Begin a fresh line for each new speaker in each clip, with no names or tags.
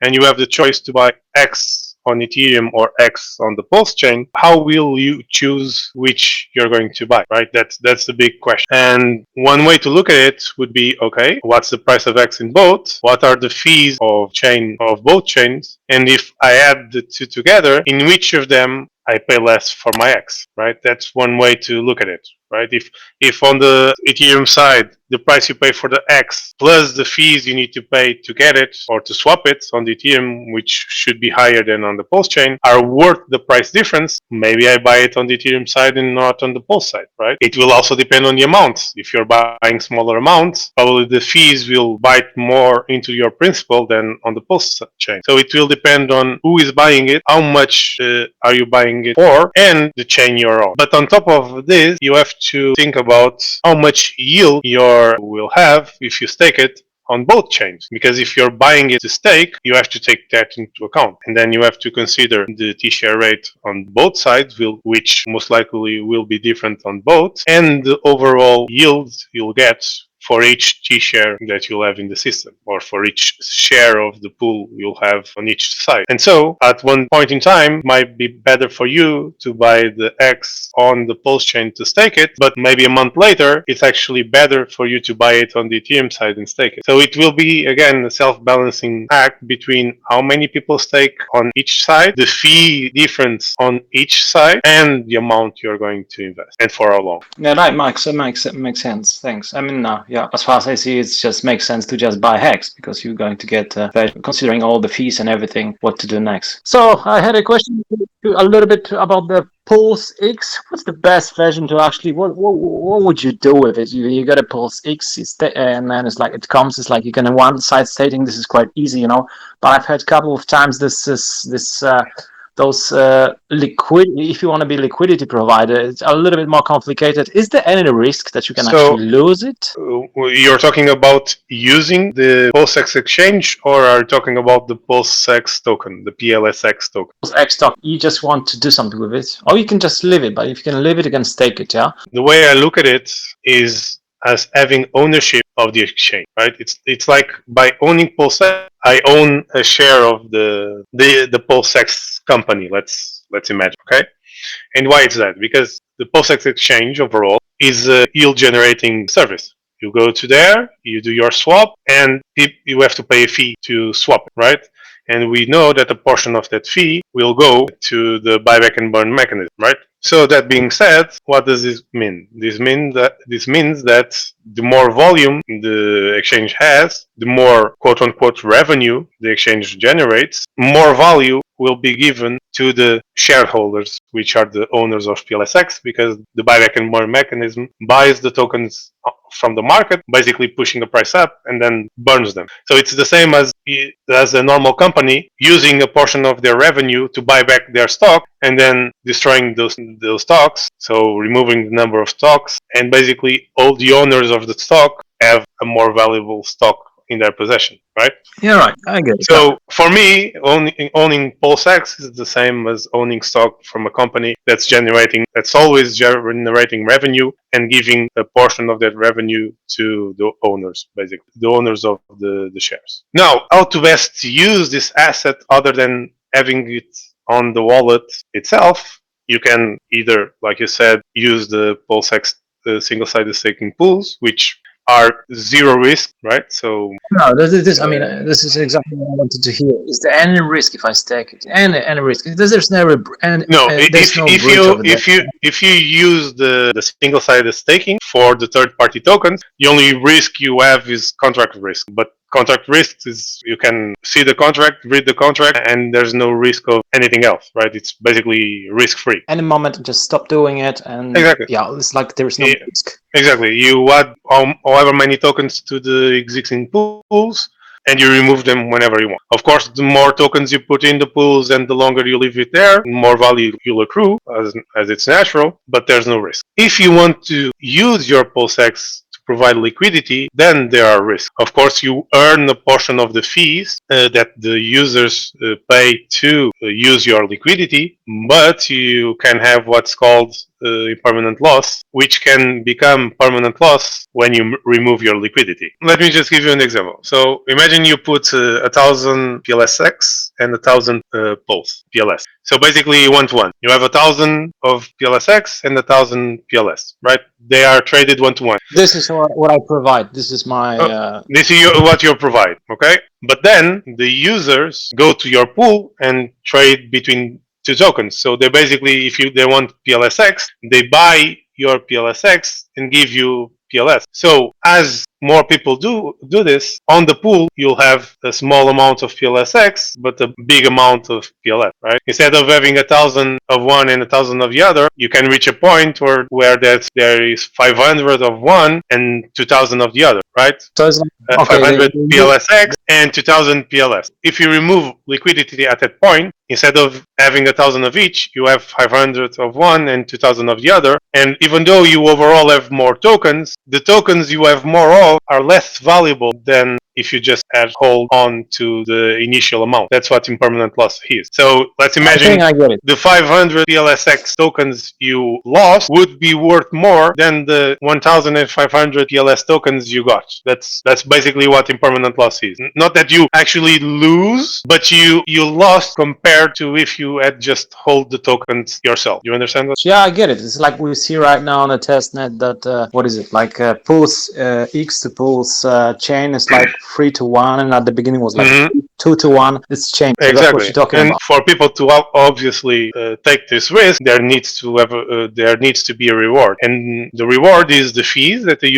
and you have the choice to buy X on Ethereum or X on the Pulse chain, how will you choose which you're going to buy, right? That's the big question. And one way to look at it would be, okay, what's the price of X in both? What are the fees of both chains? And if I add the two together, in which of them I pay less for my X, right? That's one way to look at it, right? If on the Ethereum side, the price you pay for the X plus the fees you need to pay to get it or to swap it on the Ethereum, which should be higher than on the Pulse chain, are worth the price difference, maybe I buy it on the Ethereum side and not on the Pulse side, right? It will also depend on the amounts. If you're buying smaller amounts, probably the fees will bite more into your principal than on the Pulse chain. So it will depend on who is buying it, how much are you buying it for, and the chain you're on. But on top of this, you have to think about how much yield you will have if you stake it on both chains, because if you're buying it to stake, you have to take that into account, and then you have to consider the T-share rate on both sides, which most likely will be different on both, and the overall yield you'll get for each T-share that you'll have in the system, or for each share of the pool you'll have on each side. And so, at one point in time, it might be better for you to buy the X on the Pulse chain to stake it, but maybe a month later, it's actually better for you to buy it on the Ethereum side and stake it. So it will be, again, a self-balancing act between how many people stake on each side, the fee difference on each side, and the amount you're going to invest, and for how long.
Yeah, that makes sense. Thanks. I mean, yeah, as far as I see, it just makes sense to just buy Hex because you're going to get, considering all the fees and everything, what to do next. So I had a question a little bit about the Pulse X. What's the best version to actually? What would you do with it? You got a Pulse X, and then it's like you can one side stating this is quite easy, But I've had a couple of times those liquid. If you want to be liquidity provider, it's a little bit more complicated. Is there any risk that you can actually lose it?
You're talking about using the Pulsex exchange, or are you talking about the Pulsex token, the PLSX token?
Pulsex token. You just want to do something with it, or you can just leave it. But if you can leave it, you can stake it. Yeah.
The way I look at it is as having ownership of the exchange, right? It's like by owning Pulsex, I own a share of the Pulsex company. Let's imagine, okay? And why is that? Because the Pulsex exchange overall is a yield generating service. You go to there, you do your swap, and you have to pay a fee to swap it, right? And we know that a portion of that fee will go to the buyback and burn mechanism, right? So that being said, what does this mean? This means that the more volume the exchange has, the more quote unquote revenue the exchange generates, more value will be given to the shareholders, which are the owners of PLSX, because the buyback and burn mechanism buys the tokens from the market, basically pushing the price up, and then burns them. So it's the same as a normal company using a portion of their revenue to buy back their stock and then destroying those stocks, so removing the number of stocks, and basically all the owners of the stock have a more valuable stock in their possession, right?
Yeah, right. I get it.
So for me, owning Pulsex is the same as owning stock from a company that's always generating revenue and giving a portion of that revenue to the owners, basically the owners of the shares. Now, how to best use this asset other than having it on the wallet itself? You can either, like you said, use the Pulsex single-sided staking pools, which are zero risk, right? So
no, this is exactly what I wanted to hear. Is there any risk if I stake it? Any risk? There's never
if you use the single-sided staking for the third-party tokens, the only risk you have is contract risk. But contract risk is you can see the contract, read the contract, and there's no risk of anything else, right? It's basically risk-free.
Any moment, just stop doing it, and
exactly.
Yeah, it's like there's no risk.
Exactly. You add however many tokens to the existing pools, and you remove them whenever you want. Of course, the more tokens you put in the pools and the longer you leave it there, the more value you'll accrue, as it's natural, but there's no risk. If you want to use your Pulsex to provide liquidity, then there are risks. Of course, you earn a portion of the fees that the users pay to use your liquidity, but you can have what's called impermanent loss, which can become permanent loss when you remove your liquidity. Let me just give you an example. So imagine you put 1,000 PLSX and 1,000 Pulse PLS. So basically 1-to-1. You have 1,000 of PLSX and 1,000 PLS, right? They are traded 1-to-1.
This is what I provide. This is my.
This is what you provide, okay? But then the users go to your pool and trade between two tokens. So they basically, if they want PLSX, they buy your PLSX and give you PLS. So as more people do this on the pool, you'll have a small amount of PLSX, but a big amount of PLS, right? Instead of having 1,000 of one and 1,000 of the other, you can reach a point where there is 500 of one and 2,000 of the other, right?
So it's like, okay,
500 PLSX and 2,000 PLS. If you remove liquidity at that point, instead of having 1,000 of each, you have 500 of one and 2,000 of the other. And even though you overall have more tokens, the tokens you have more of are less valuable than if you just hold on to the initial amount. That's what impermanent loss is. So let's imagine
I get it.
the 500 PLSX tokens you lost would be worth more than the 1,500 PLS tokens you got. That's basically what impermanent loss is. Not that you actually lose, but you lost compared to if you had just hold the tokens yourself. You understand that?
Yeah, I get it. It's like we see right now on the testnet that what is it like Pulse X to Pulse chain is like 3-to-1, and at the beginning was like 2-to-1. It's changed. So
Exactly.
that's what you're talking
And
about.
for people to obviously take this risk, there needs to be a reward, and the reward is the fees that the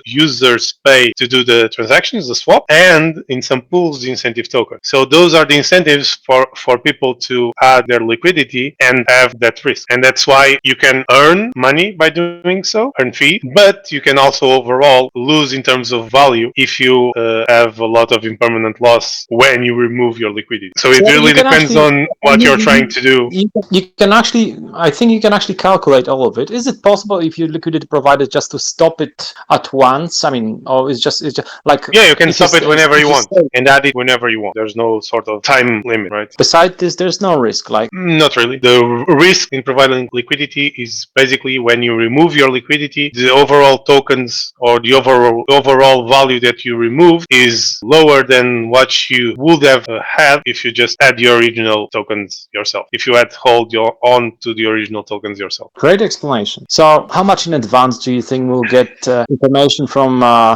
users pay to do the transactions, the swap, and in some pools the incentive token. So those are the incentives for people to add their liquidity and have that risk, and that's why you can earn money by doing so, earn fee, but you can also overall lose in terms of value if you have a lot of impermanent loss when you remove your liquidity. So it really depends on what you're trying to do.
You can actually, I think you can actually calculate all of it. Is it possible if your liquidity provider just to stop it at once? I mean, or it's just like
Yeah, you can stop it whenever you want and add it whenever you want. There's no sort of time limit, right?
Besides this, there's no risk. Like
Not really. The risk in providing liquidity is basically when you remove your liquidity, the overall tokens or the overall value that you remove is lower than what you would have had if you just had your original tokens yourself. If you had hold your on to the original tokens yourself.
great explanation. So, how much in advance do you think we'll get information from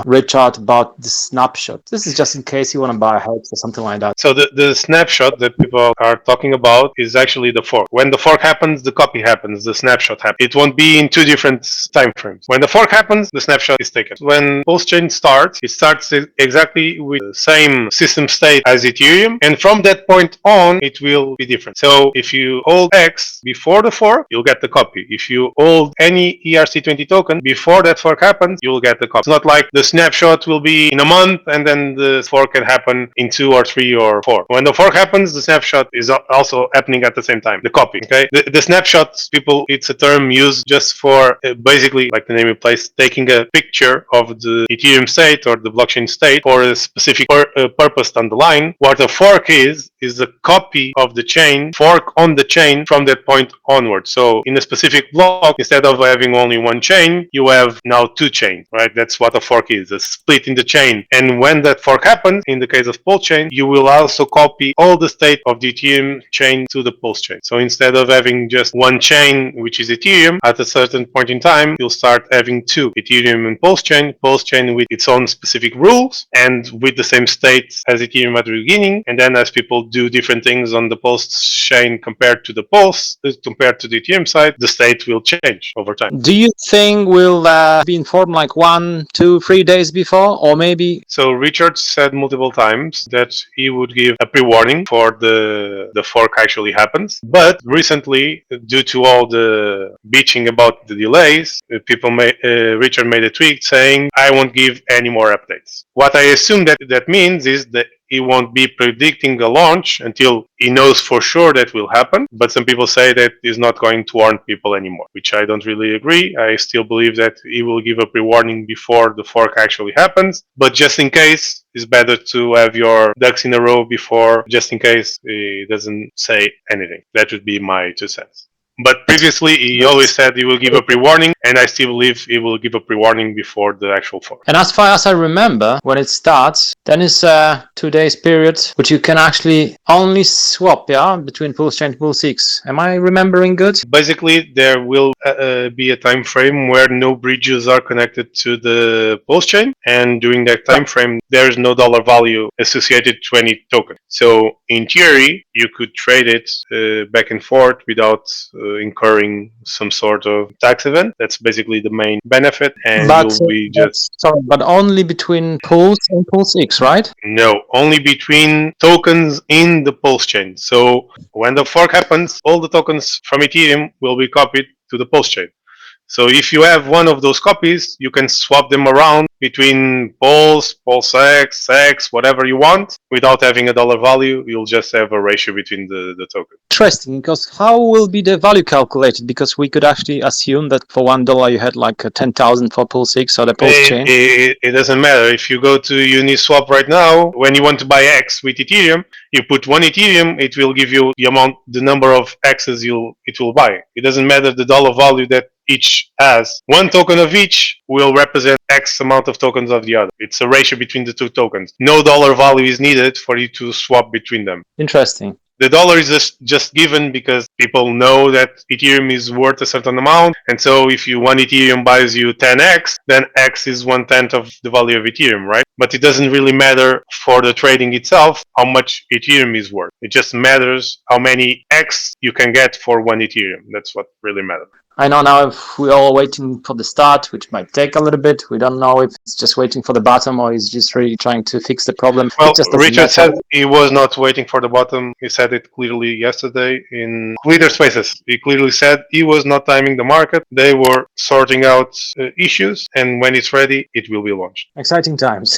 Richard about the snapshot? This is just in case you want to buy a house or something like that.
So the snapshot that people are talking about is actually the fork. When the fork happens, the copy happens, the snapshot happens. It won't be in two different time frames. When the fork happens, the snapshot is taken. When Pulsechain starts, it starts exactly with the same system state as Ethereum, and from that point on, it will be different. So if you hold X before the fork, you'll get the copy. If you hold any ERC20 token before that fork happens, you'll get the copy. It's not like the snapshot will be in a month and then the fork can happen in 2 or 3 or 4. When the fork happens, the snapshot is also happening at the same time. The copy, okay? The snapshots, people, it's a term used just for basically, like the name implies, taking a picture of the Ethereum state or the blockchain state for a specific purpose down the line. What a fork is a copy of the chain, fork on the chain from that point onward. So in a specific block, instead of having only one chain, you have now two chains, right? That's what a fork is, a split in the chain. And when that fork happens, in the case of Pulsechain, you will also copy all the state of the Ethereum chain to the Pulsechain. So instead of having just one chain, which is Ethereum, at a certain point in time, you'll start having two, Ethereum and Pulsechain with its own specific rules and with the same state as Ethereum at the beginning. And then as people do different things on the Pulsechain compared to the compared to the Ethereum side, the state will change over time.
Do you think we'll be informed like 1, 2, 3 days before, or maybe?
So Richard said multiple times that he would give a pre-warning for the fork actually happens. But recently, due to all the bitching about the delays, Richard made a tweet saying, "I won't give any more updates." What I assume that means is that he won't be predicting a launch until he knows for sure that will happen. But some people say that he's not going to warn people anymore, which I don't really agree. I still believe that he will give a pre-warning before the fork actually happens. But just in case, it's better to have your ducks in a row before, just in case he doesn't say anything. That would be my 2 cents. But previously, he always said he will give a pre-warning, and I still believe he will give a pre-warning before the actual fork.
And as far as I remember, when it starts, then it's a 2 days period, which you can actually only swap, yeah, between Pulsechain and Pulsex. Am I remembering good?
Basically, there will be a time frame where no bridges are connected to the Pulse chain, and during that time frame, there is no dollar value associated to any token. So, in theory, you could trade it back and forth without incurring some sort of tax event. That's basically the main benefit, and you'll be just
sorry, but only between Pulse and Pulsex, right?
no, only between tokens in the Pulse chain. So when the fork happens, all the tokens from Ethereum will be copied to the Pulse chain. So if you have one of those copies, you can swap them around between Pulse, Pulsex, Sex, whatever you want, without having a dollar value. You'll just have a ratio between the tokens.
Interesting, because how will be the value calculated? Because we could actually assume that for $1 you had like 10,000 for Pulsex or the Pulse chain.
It doesn't matter. If you go to Uniswap right now, when you want to buy X with Ethereum, you put one Ethereum, it will give you the number of X's it will buy. It doesn't matter the dollar value that each has. One token of each will represent X amount of tokens of the other. It's a ratio between the two tokens. No dollar value is needed for you to swap between them.
Interesting.
The dollar is just given because people know that Ethereum is worth a certain amount, and so if one Ethereum buys you 10x, then X is 1/10 of the value of Ethereum, right? But it doesn't really matter for the trading itself how much Ethereum is worth. It just matters how many X you can get for one Ethereum. That's what really matters.
I know now if we're all waiting for the start, which might take a little bit. We don't know if it's just waiting for the bottom or he's just really trying to fix the problem.
Well, Richard said he was not waiting for the bottom. He said it clearly yesterday in Twitter Spaces. He clearly said he was not timing the market. They were sorting out issues, and when it's ready, it will be launched.
Exciting times.